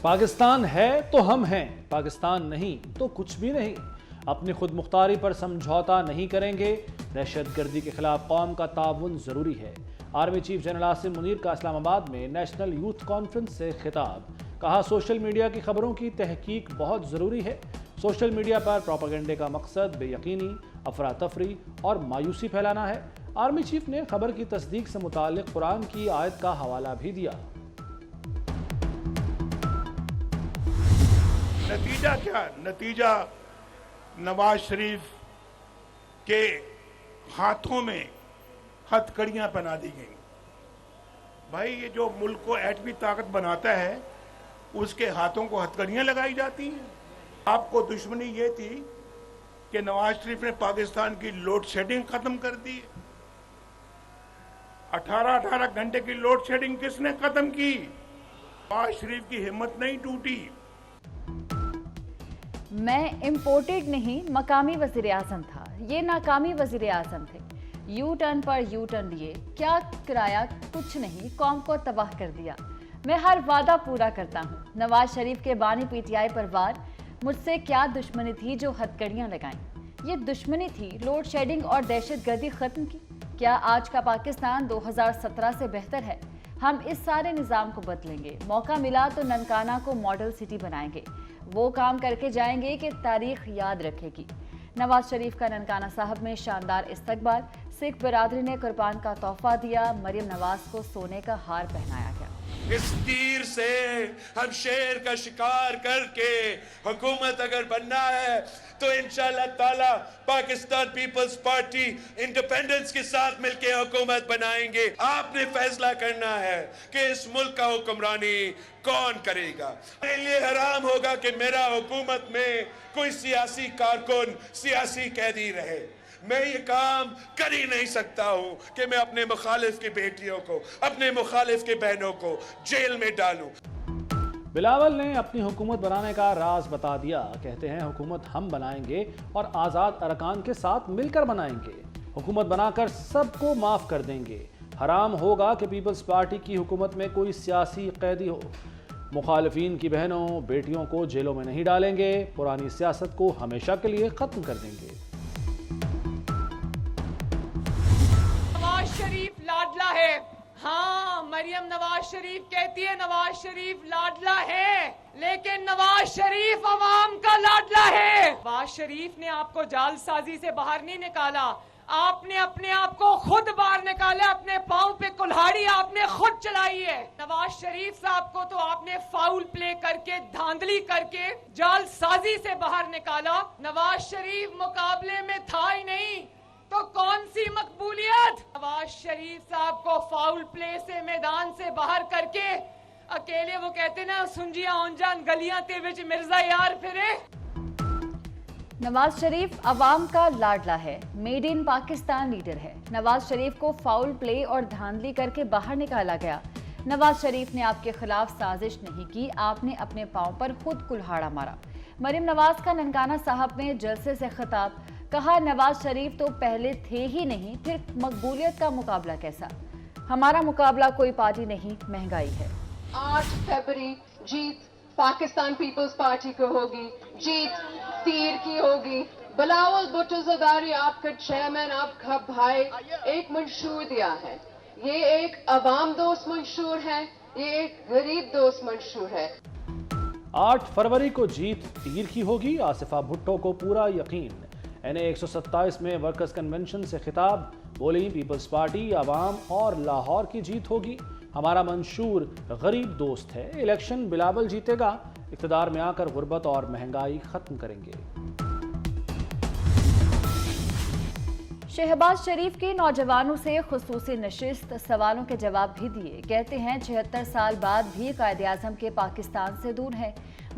پاکستان ہے تو ہم ہیں، پاکستان نہیں تو کچھ بھی نہیں۔ اپنی خود مختاری پر سمجھوتا نہیں کریں گے۔ دہشت گردی کے خلاف قوم کا تعاون ضروری ہے۔ Army chief general Asim Munir کا اسلام آباد میں نیشنل یوتھ کانفرنس سے خطاب۔ کہا سوشل میڈیا کی خبروں کی تحقیق بہت ضروری ہے۔ سوشل میڈیا پر پروپیگنڈے کا مقصد بے یقینی، افراتفری اور مایوسی پھیلانا ہے۔ آرمی چیف نے خبر کی تصدیق سے متعلق قرآن کی آیت کا حوالہ بھی دیا۔ نتیجہ کیا؟ نتیجہ نواز شریف کے ہاتھوں میں ہتھ کڑیاں پہنا دی گئیں۔ بھائی یہ جو ملک کو ایٹمی طاقت بناتا ہے اس کے ہاتھوں کو ہتھ کڑیاں لگائی جاتی ہیں۔ آپ کو دشمنی یہ تھی کہ نواز شریف نے پاکستان کی لوڈ شیڈنگ ختم کر دی۔ 18 گھنٹے کی لوڈ شیڈنگ کس نے ختم کی؟ نواز شریف کی ہمت نہیں ٹوٹی۔ میں امپورٹڈ نہیں، مقامی وزیر اعظم تھا، یہ ناکامی وزیر اعظم تھے۔ You turn per you turn لیے، کیا کرایا؟ کچھ نہیں، قوم کو تباہ کر دیا۔ میں ہر وعدہ پورا کرتا ہوں۔ نواز شریف کے بانی پی ٹی آئی پر وار، مجھ سے کیا دشمنی تھی جو ہتھ کڑیاں لگائیں؟ یہ دشمنی تھی لوڈ شیڈنگ اور دہشت گردی ختم کی۔ کیا آج کا پاکستان 2017 سے بہتر ہے؟ ہم اس سارے نظام کو بدلیں گے۔ موقع ملا تو ننکانہ کو ماڈل سٹی بنائیں گے۔ وہ کام کر کے جائیں گے کہ تاریخ یاد رکھے گی۔ نواز شریف کا ننکانہ صاحب میں شاندار استقبال۔ سکھ برادری نے قربان کا تحفہ دیا۔ مریم نواز کو سونے کا ہار پہنایا گیا۔ اس تیر سے ہم شیر کا شکار کر کے حکومت اگر بننا ہے تو انشاءاللہ تعالی پاکستان پیپلز پارٹی انڈیپینڈنس کے ساتھ مل کے حکومت بنائیں گے۔ آپ نے فیصلہ کرنا ہے کہ اس ملک کا حکمرانی کون کرے گا۔ میرے لیے حرام ہوگا کہ میرا حکومت میں کوئی سیاسی کارکن، سیاسی قیدی رہے۔ میں یہ کام کر ہی نہیں سکتا ہوں کہ میں اپنے مخالف کی بیٹیوں کو، اپنے مخالف کی بہنوں کو جیل میں ڈالوں۔ بلاول نے اپنی حکومت بنانے کا راز بتا دیا۔ کہتے ہیں حکومت ہم بنائیں گے اور آزاد ارکان کے ساتھ مل کر بنائیں گے۔ حکومت بنا کر سب کو معاف کر دیں گے۔ حرام ہوگا کہ پیپلز پارٹی کی حکومت میں کوئی سیاسی قیدی ہو۔ مخالفین کی بہنوں، بیٹیوں کو جیلوں میں نہیں ڈالیں گے۔ پرانی سیاست کو ہمیشہ کے لیے ختم کر دیں گے۔ نواز شریف لاڈلا ہے۔ ہاں، مریم نواز شریف کہتی ہے نواز شریف لاڈلا ہے، لیکن نواز شریف عوام کا لاڈلا ہے۔ نواز شریف نے آپ کو جال سازی سے باہر نہیں نکالا، آپ نے اپنے آپ کو خود باہر نکالا۔ اپنے پاؤں پہ کلہاڑی آپ نے خود چلائی ہے۔ نواز شریف صاحب کو تو آپ نے فاؤل پلے کر کے، دھاندلی کر کے، جال سازی سے باہر نکالا۔ نواز شریف مقابلے میں تھا ہی نہیں تو کون سی مقبولیت؟ نواز شریف صاحب کو فاؤل پلے سے، میدان سے باہر کر کے اکیلے، وہ کہتے نا سنجیاں اونجان گلیاں تے وچ مرزا یار پھرے۔ نواز شریف عوام کا لاڈلا ہے، میڈ ان پاکستان لیڈر ہے۔ نواز شریف کو فاؤل پلے اور دھاندلی کر کے باہر نکالا گیا۔ نواز شریف نے آپ کے خلاف سازش نہیں کی، آپ نے اپنے پاؤں پر خود کلہاڑا مارا۔ مریم نواز کا ننکانہ صاحب میں جلسے سے خطاب۔ کہا نواز شریف تو پہلے تھے ہی نہیں، پھر مقبولیت کا مقابلہ کیسا؟ ہمارا مقابلہ کوئی پارٹی نہیں، مہنگائی ہے۔ 8 فروری جیت پاکستان پیپلز پارٹی کو ہوگی، جیت تیر کی ہوگی۔ بلاول بھٹو زرداری آپ کا چیئرمین، آپ کا بھائی ایک منشور دیا ہے۔ یہ ایک عوام دوست منشور ہے، یہ ایک غریب دوست منشور ہے۔ 8 فروری کو جیت تیر کی ہوگی، آصفہ بھٹو کو پورا یقین۔ NA-127 میں ورکرز کنونشن سے خطاب، بولی پیپلز پارٹی عوام اور لاہور کی جیت ہوگی۔ ہمارا منشور غریب دوست ہے، الیکشن بلاول جیتے گا، اقتدار میں آ کر غربت اور مہنگائی ختم کریں گے۔ شہباز شریف کی نوجوانوں سے خصوصی نشست، سوالوں کے جواب بھی دیے۔ کہتے ہیں 76 سال بعد بھی قائد اعظم کے پاکستان سے دور ہے۔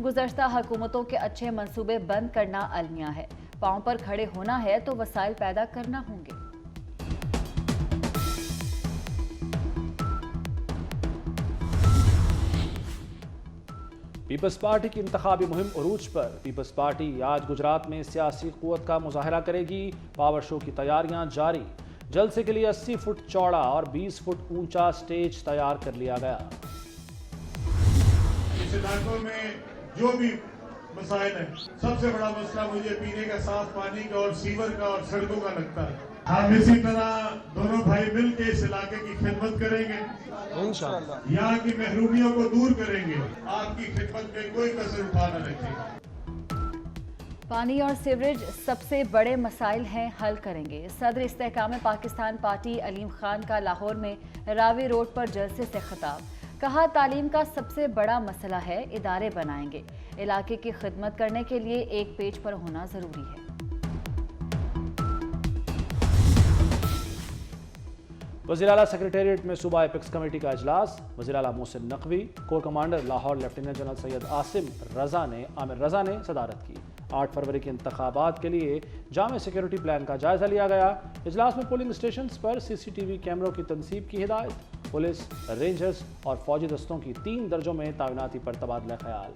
گزشتہ حکومتوں کے اچھے منصوبے بند کرنا المیہ ہے۔ پاؤں پر کھڑے ہونا ہے تو وسائل پیدا کرنا ہوں گے۔ پیپلز پارٹی کی انتخابی مہم عروج پر، پیپلز پارٹی آج گجرات میں سیاسی قوت کا مظاہرہ کرے گی۔ پاور شو کی تیاریاں جاری۔ جلسے کے لیے 80 فٹ چوڑا اور 20 فٹ اونچا سٹیج تیار کر لیا گیا۔ اس علاقوں میں جو بھی مسائل ہیں، سب سے بڑا مسئلہ مجھے پینے کا صاف پانی کا اور سیور کا اور سڑکوں کا لگتا ہے۔ ہم اسی طرح دونوں بھائی مل کے اس علاقے کی خدمت کریں گے، انشاءاللہ یہاں کی محرومیوں کو دور کریں گے، آپ کی خدمت میں کوئی کسر اٹھا نہ رکھیں گے۔ پانی اور سیوریج سب سے بڑے مسائل ہیں، حل کریں گے۔ صدر استحکام پاکستان پارٹی علیم خان کا لاہور میں راوی روڈ پر جلسے سے خطاب، کہا تعلیم کا سب سے بڑا مسئلہ ہے، ادارے بنائیں گے، علاقے کی خدمت کرنے کے لیے ایک پیج پر ہونا ضروری ہے۔ وزیراعلیٰ سیکریٹریٹ میں صوبہ ایپیکس کمیٹی کا اجلاس، وزیراعلیٰ Mohsin Naqvi, corps commander Lahore lieutenant general Syed Aamir Raza نے صدارت کی۔ 8 فروری کے انتخابات کے لیے جامع سیکیورٹی پلان کا جائزہ لیا گیا۔ اجلاس میں پولنگ اسٹیشنز پر CCTV کیمروں کی تنصیب کی ہدایت، پولیس، رینجرز اور فوجی دستوں کی 3 درجوں میں تعیناتی پر تبادلہ خیال۔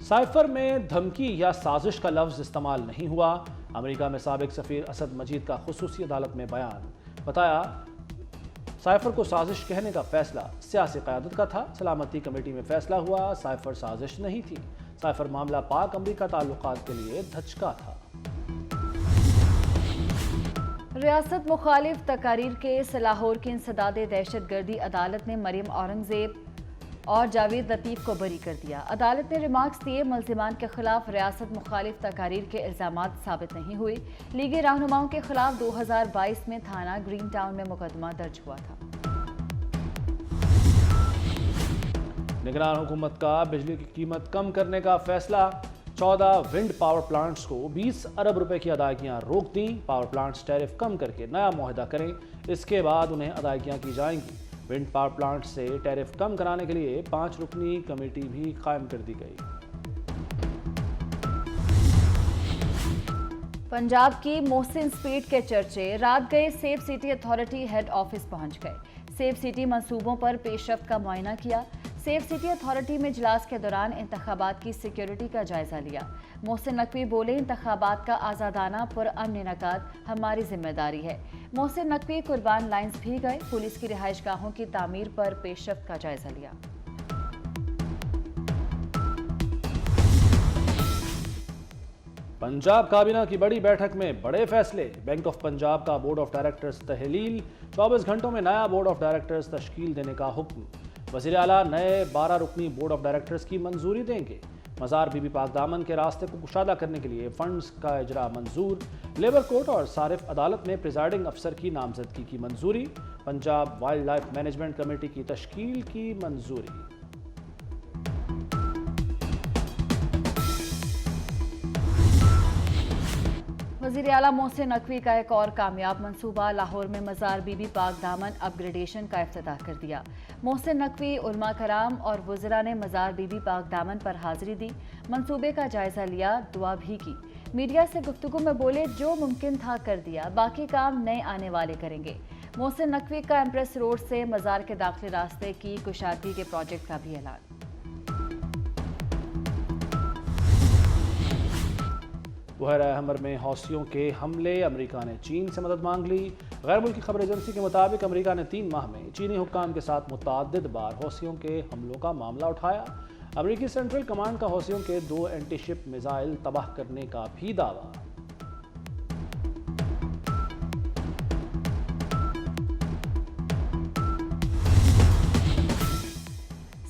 سائفر میں دھمکی یا سازش کا لفظ استعمال نہیں ہوا، امریکہ میں سابق سفیر اسد مجید کا خصوصی عدالت میں بیان، بتایا سائفر کو سازش کہنے کا فیصلہ سیاسی قیادت کا تھا، سلامتی کمیٹی میں فیصلہ ہوا سائفر سازش نہیں تھی، سائفر معاملہ پاک امریکہ تعلقات کے لیے دھچکا تھا۔ ریاست مخالف تقاریر کیس، لاہور کی انسداد دہشت گردی عدالت نے مریم اورنگزیب اور جاوید لطیف کو بری کر دیا۔ عدالت نے ریمارکس دیے، ملزمان کے خلاف ریاست مخالف تقاریر کے الزامات ثابت نہیں ہوئے۔ لیگی رہنماؤں کے خلاف 2022 میں تھانہ گرین ٹاؤن میں مقدمہ درج ہوا تھا۔ نگران حکومت کا بجلی کی قیمت کم کرنے کا فیصلہ، 14 ونڈ پاور پلانٹس کو 20 ارب روپے کی ادائیگیاں روک دیں، پاور پلانٹس ٹیرف کم کر کے نیا معاہدہ کریں، اس کے بعد انہیں ادائیگیاں کی جائیں گی۔ ونڈ پاور پلانٹ سے ٹیرف کم کرانے کے لیے 5 رکنی کمیٹی بھی قائم کر دی گئی۔ پنجاب کی محسن سپیڈ کے چرچے، رات گئے safe city authority head office پہنچ گئے، سیف سٹی منصوبوں پر پیش رفت کا معائنہ کیا۔ سیف سٹی اتھارٹی میں اجلاس کے دوران انتخابات کی سیکیورٹی کا جائزہ لیا۔ محسن نقوی بولے، انتخابات کا آزادانہ پرامن انعقاد ہماری ذمہ داری ہے۔ محسن نقوی قربان لائنز بھی گئے، پولیس کی رہائش گاہوں کی تعمیر پر پیش رفت کا جائزہ لیا۔ پنجاب کابینہ کی بڑی بیٹھک میں بڑے فیصلے، بینک آف پنجاب کا بورڈ آف ڈائریکٹرز تحلیل، 24 گھنٹوں میں نیا بورڈ آف ڈائریکٹرز تشکیل دینے کا حکم، وزیر اعلیٰ نئے 12 رکنی بورڈ آف ڈائریکٹرز کی منظوری دیں گے، مزار بی بی پاک دامن کے راستے کو کشادہ کرنے کے لیے فنڈز کا اجرا منظور، لیبر کورٹ اور صارف عدالت میں پریزائڈنگ افسر کی نامزدگی کی منظوری، Punjab wildlife management committee کی تشکیل کی منظوری۔ وزیر اعلیٰ محسن نقوی کا ایک اور کامیاب منصوبہ، لاہور میں مزار بی بی پاک دامن اپ گریڈیشن کا افتتاح کر دیا۔ محسن نقوی، علماء کرام اور وزراء نے مزار بی بی پاک دامن پر حاضری دی، منصوبے کا جائزہ لیا، دعا بھی کی۔ میڈیا سے گفتگو میں بولے، جو ممکن تھا کر دیا، باقی کام نئے آنے والے کریں گے۔ محسن نقوی کا ایمپریس روڈ سے مزار کے داخلی راستے کی کشادگی کے پروجیکٹ کا بھی اعلان۔ بحیرہ احمر میں حوثیوں کے حملے، امریکہ نے چین سے مدد مانگ لی۔ غیر ملکی خبر ایجنسی کے مطابق امریکہ نے 3 ماہ میں چینی حکام کے ساتھ متعدد بار حوثیوں کے حملوں کا معاملہ اٹھایا۔ امریکی سینٹرل کمانڈ کا حوثیوں کے 2 اینٹی شپ میزائل تباہ کرنے کا بھی دعویٰ۔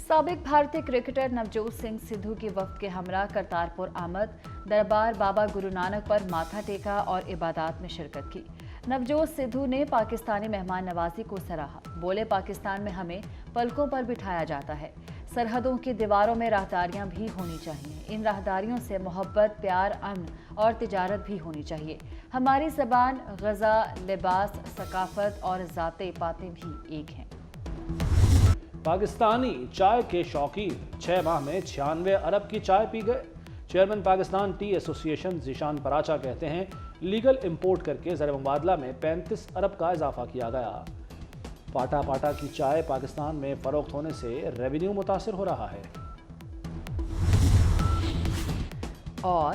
سابق بھارتی کرکٹر نوجوت سنگھ سدھو کی وفد کے ہمراہ کرتارپور آمد، دربار بابا گرو نانک پر ماتھا ٹیکا اور عبادات میں شرکت کی۔ نوجوت سدھو نے پاکستانی مہمان نوازی کو سراہا، بولے پاکستان میں ہمیں پلکوں پر بٹھایا جاتا ہے، سرحدوں کی دیواروں میں راہداریاں بھی ہونی چاہیے، ان راہداریوں سے محبت، پیار، امن اور تجارت بھی ہونی چاہیے، ہماری زبان، غذا، لباس، ثقافت اور ذاتیں باتیں بھی ایک ہیں۔ پاکستانی چائے کے شوقین 6 ماہ میں 96 ارب کی چائے پی گئے۔ چیئرمین پاکستان ٹی ایسوسی ایشن ذیشان پراچا کہتے ہیں لیگل امپورٹ کر کے زر مبادلہ میں 35 ارب کا اضافہ کیا گیا۔ پاٹا پاٹا کی چائے پاکستان میں فروخت ہونے سے ریونیو متاثر ہو رہا ہے۔ اور